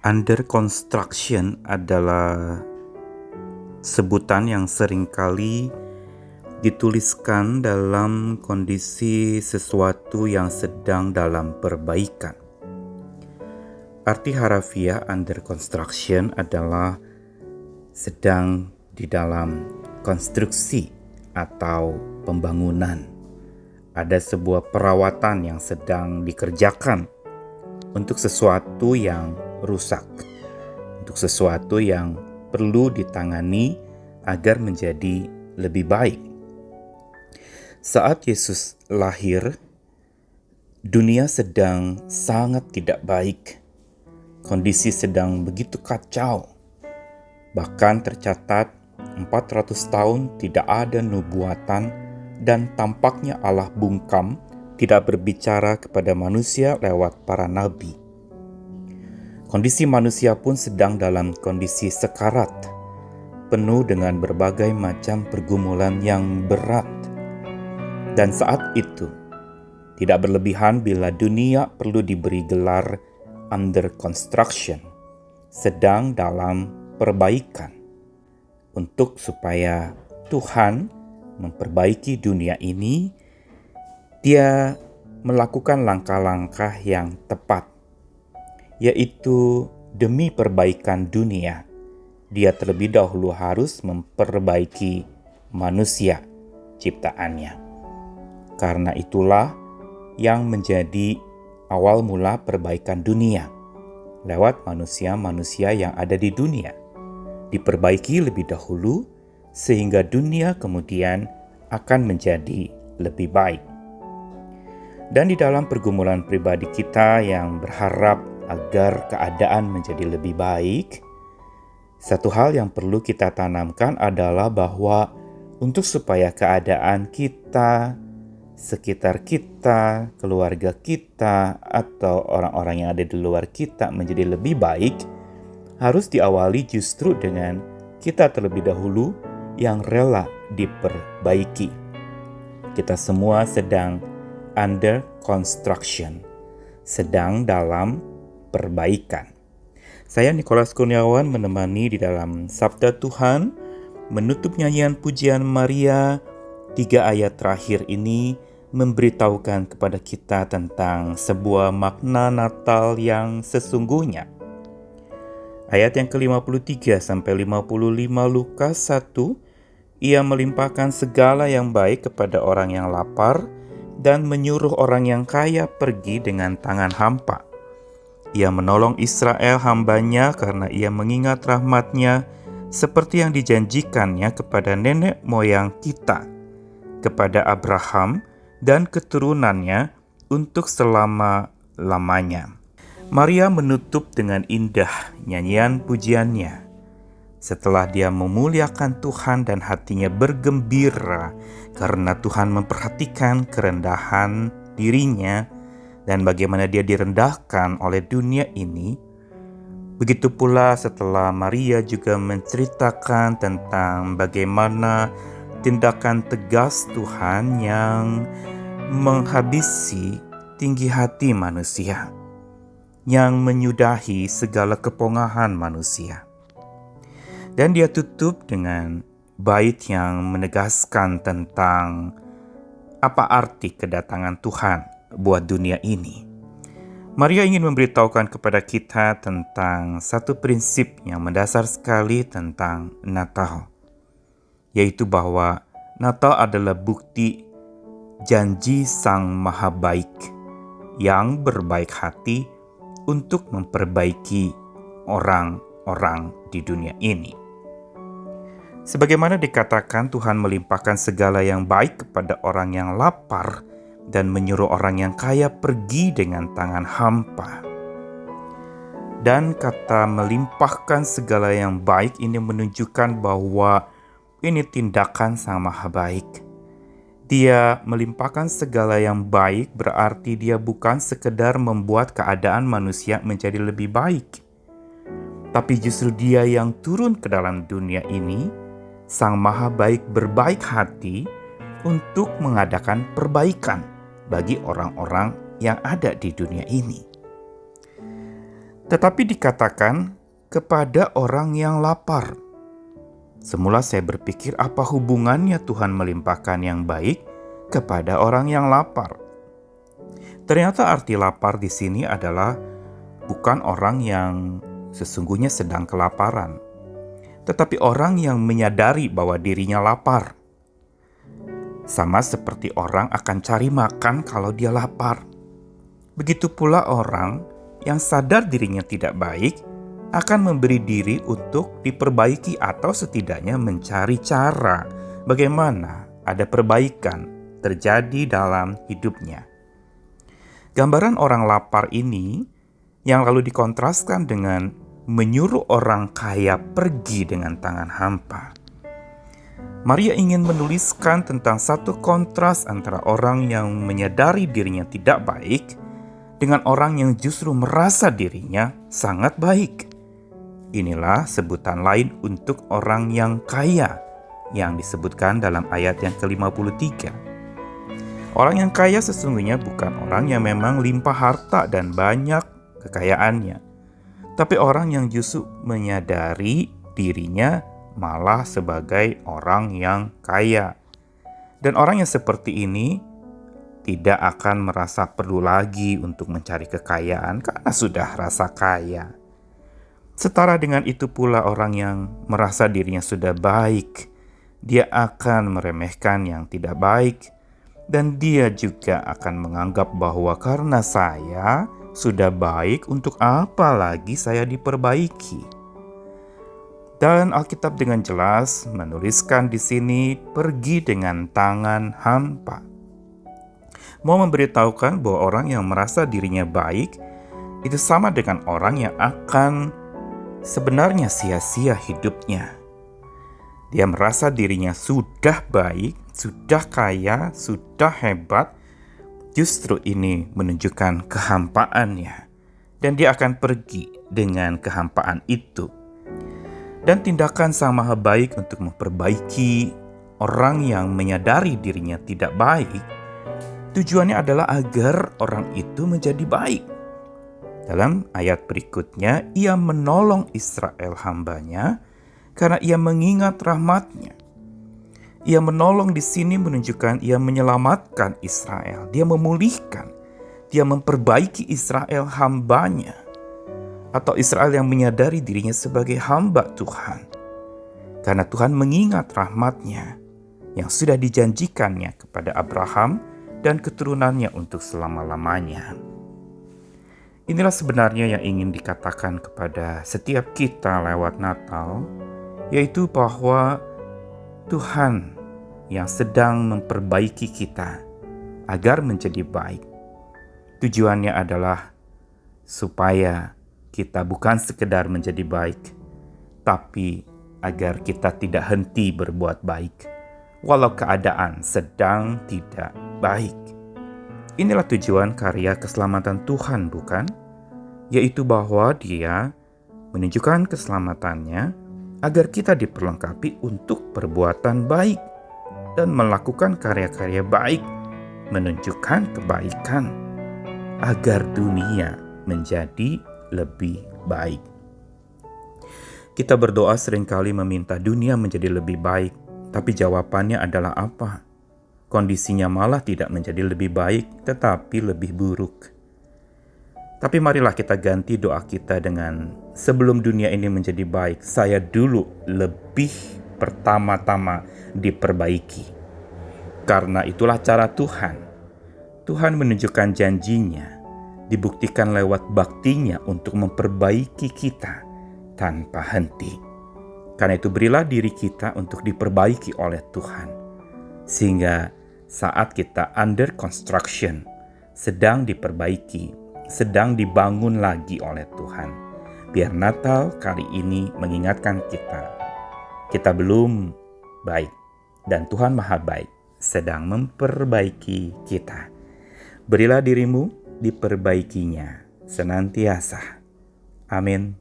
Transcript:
Under construction adalah sebutan yang seringkali dituliskan dalam kondisi sesuatu yang sedang dalam perbaikan. Arti harafiah under construction adalah sedang di dalam konstruksi atau pembangunan. Ada sebuah perawatan yang sedang dikerjakan untuk sesuatu yang rusak, untuk sesuatu yang perlu ditangani agar menjadi lebih baik. Saat Yesus lahir, dunia sedang sangat tidak baik. Kondisi sedang begitu kacau. Bahkan tercatat 400 tahun tidak ada nubuatan dan tampaknya Allah bungkam tidak berbicara kepada manusia lewat para nabi. Kondisi manusia pun sedang dalam kondisi sekarat, penuh dengan berbagai macam pergumulan yang berat. Dan saat itu, tidak berlebihan bila dunia perlu diberi gelar under construction, sedang dalam perbaikan, untuk supaya Tuhan memperbaiki dunia ini. Dia melakukan langkah-langkah yang tepat, yaitu demi perbaikan dunia. Dia terlebih dahulu harus memperbaiki manusia ciptaannya. Karena itulah yang menjadi awal mula perbaikan dunia, lewat manusia-manusia yang ada di dunia. Diperbaiki lebih dahulu, sehingga dunia kemudian akan menjadi lebih baik. Dan di dalam pergumulan pribadi kita yang berharap agar keadaan menjadi lebih baik, satu hal yang perlu kita tanamkan adalah bahwa untuk supaya keadaan kita, sekitar kita, keluarga kita, atau orang-orang yang ada di luar kita menjadi lebih baik, harus diawali justru dengan kita terlebih dahulu yang rela diperbaiki. Kita semua sedang under construction, sedang dalam perbaikan. Saya Nikolas Kurniawan menemani di dalam Sabda Tuhan, menutup nyanyian pujian Maria. 3 ayat terakhir ini memberitahukan kepada kita tentang sebuah makna Natal yang sesungguhnya. Ayat yang ke-53 sampai 55 Lukas 1, ia melimpahkan segala yang baik kepada orang yang lapar dan menyuruh orang yang kaya pergi dengan tangan hampa. Ia menolong Israel hambanya karena ia mengingat rahmat-Nya seperti yang dijanjikannya kepada nenek moyang kita, kepada Abraham dan keturunannya untuk selama-lamanya. Maria menutup dengan indah nyanyian pujiannya. Setelah dia memuliakan Tuhan dan hatinya bergembira karena Tuhan memperhatikan kerendahan dirinya dan bagaimana dia direndahkan oleh dunia ini, begitu pula setelah Maria juga menceritakan tentang bagaimana tindakan tegas Tuhan yang menghabisi tinggi hati manusia, yang menyudahi segala kepongahan manusia. Dan dia tutup dengan bait yang menegaskan tentang apa arti kedatangan Tuhan buat dunia ini. Maria ingin memberitahukan kepada kita tentang satu prinsip yang mendasar sekali tentang Natal, yaitu bahwa Natal adalah bukti janji Sang Maha Baik yang berbaik hati untuk memperbaiki orang-orang di dunia ini. Sebagaimana dikatakan, Tuhan melimpahkan segala yang baik kepada orang yang lapar dan menyuruh orang yang kaya pergi dengan tangan hampa. Dan kata melimpahkan segala yang baik ini menunjukkan bahwa ini tindakan Sang Maha Baik. Dia melimpahkan segala yang baik berarti dia bukan sekedar membuat keadaan manusia menjadi lebih baik, tapi justru dia yang turun ke dalam dunia ini. Sang Maha Baik berbaik hati untuk mengadakan perbaikan bagi orang-orang yang ada di dunia ini. Tetapi dikatakan kepada orang yang lapar. Semula saya berpikir apa hubungannya Tuhan melimpahkan yang baik kepada orang yang lapar. Ternyata arti lapar di sini adalah bukan orang yang sesungguhnya sedang kelaparan, tetapi orang yang menyadari bahwa dirinya lapar. Sama seperti orang akan cari makan kalau dia lapar. Begitu pula orang yang sadar dirinya tidak baik akan memberi diri untuk diperbaiki atau setidaknya mencari cara bagaimana ada perbaikan terjadi dalam hidupnya. Gambaran orang lapar ini yang lalu dikontraskan dengan menyuruh orang kaya pergi dengan tangan hampa. Maria ingin menuliskan tentang satu kontras antara orang yang menyadari dirinya tidak baik dengan orang yang justru merasa dirinya sangat baik. Inilah sebutan lain untuk orang yang kaya yang disebutkan dalam ayat yang ke-53. Orang yang kaya sesungguhnya bukan orang yang memang limpah harta dan banyak kekayaannya, tapi orang yang justru menyadari dirinya malah sebagai orang yang kaya. Dan orang yang seperti ini tidak akan merasa perlu lagi untuk mencari kekayaan karena sudah rasa kaya. Setara dengan itu pula orang yang merasa dirinya sudah baik, dia akan meremehkan yang tidak baik, dan dia juga akan menganggap bahwa karena saya sudah baik, untuk apa lagi saya diperbaiki? Dan Alkitab dengan jelas menuliskan di sini pergi dengan tangan hampa. Mau memberitahukan bahwa orang yang merasa dirinya baik itu sama dengan orang yang akan sebenarnya sia-sia hidupnya. Dia merasa dirinya sudah baik, sudah kaya, sudah hebat. Justru ini menunjukkan kehampaannya, dan dia akan pergi dengan kehampaan itu. Dan tindakan sama baik untuk memperbaiki orang yang menyadari dirinya tidak baik, tujuannya adalah agar orang itu menjadi baik. Dalam ayat berikutnya, ia menolong Israel hambanya karena ia mengingat rahmat-Nya. Ia menolong di sini menunjukkan ia menyelamatkan Israel. Dia memulihkan, dia memperbaiki Israel hambanya. Atau Israel yang menyadari dirinya sebagai hamba Tuhan. Karena Tuhan mengingat rahmat-Nya yang sudah dijanjikannya kepada Abraham dan keturunannya untuk selama-lamanya. Inilah sebenarnya yang ingin dikatakan kepada setiap kita lewat Natal, yaitu bahwa Tuhan yang sedang memperbaiki kita agar menjadi baik. Tujuannya adalah supaya kita bukan sekedar menjadi baik, tapi agar kita tidak henti berbuat baik, walau keadaan sedang tidak baik. Inilah tujuan karya keselamatan Tuhan, bukan? Yaitu bahwa Dia menunjukkan keselamatannya agar kita diperlengkapi untuk perbuatan baik dan melakukan karya-karya baik, menunjukkan kebaikan agar dunia menjadi lebih baik. Kita berdoa seringkali meminta dunia menjadi lebih baik, tapi jawabannya adalah apa? Kondisinya malah tidak menjadi lebih baik, tetapi lebih buruk. Tapi marilah kita ganti doa kita dengan, sebelum dunia ini menjadi baik, saya dulu lebih pertama-tama diperbaiki. Karena itulah cara Tuhan. Tuhan menunjukkan janjinya, dibuktikan lewat bakti-Nya untuk memperbaiki kita tanpa henti. Karena itu berilah diri kita untuk diperbaiki oleh Tuhan. Sehingga saat kita under construction, sedang diperbaiki, sedang dibangun lagi oleh Tuhan. Biar Natal kali ini mengingatkan kita belum baik dan Tuhan Maha Baik sedang memperbaiki kita. Berilah dirimu diperbaikinya senantiasa. Amin.